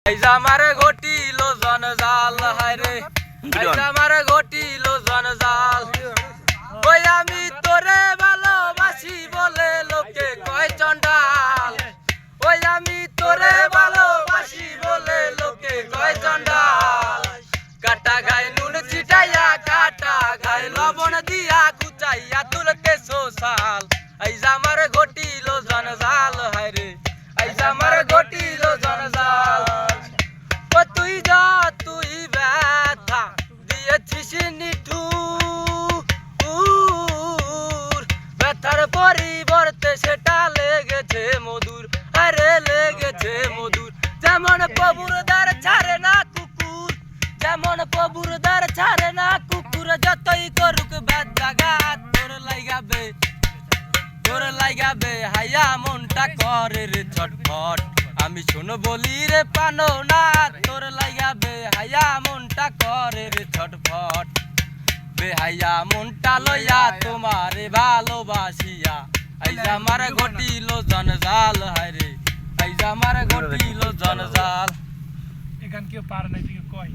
আমারে ঘটিলো জনজাল হায়রে আমারে ঘটিলো জনজাল ওই আমি তোরে ভালোবাসি বলে লোকে কয় চন্ডাল ওই আমি তোরে ভালোবাসি বলে লোকে কয় চন্ডাল কাটা গায়ে নুন ছিটাইয়া কাটা গায়ে লবণ দিয়া কুচাইয়া তুলতে সোসাল আমারে ঘটিলো জনজাল হায়রে আমারে ঘটিলো জনজাল তুই যা তুই ব্যথা দিয়েছিস নিঠুর ব্যথার পরিবর্তে সেটা লেগেছে মধুর আরে লেগেছে মধুর যেমন প্রভুর দ্বার ছাড়ে না কুকুর যেমন প্রভুর দ্বার ছাড়ে না কুকুর যতই করুক বেদাঘাত তোর লাগাবে হাইয়া মনটা করে রে ছটফট আমি শুনো বলি রে পানো না তোর লাগাবে হাইয়া মনটা করে রে ছটফট বেহাইয়া মনটা লইয়া তোমারে ভালোবাসিয়া আমার ঘটিলো জনজাল হায়রে আমার ঘটিলো জনজাল এখান কেউ পার নাই কয়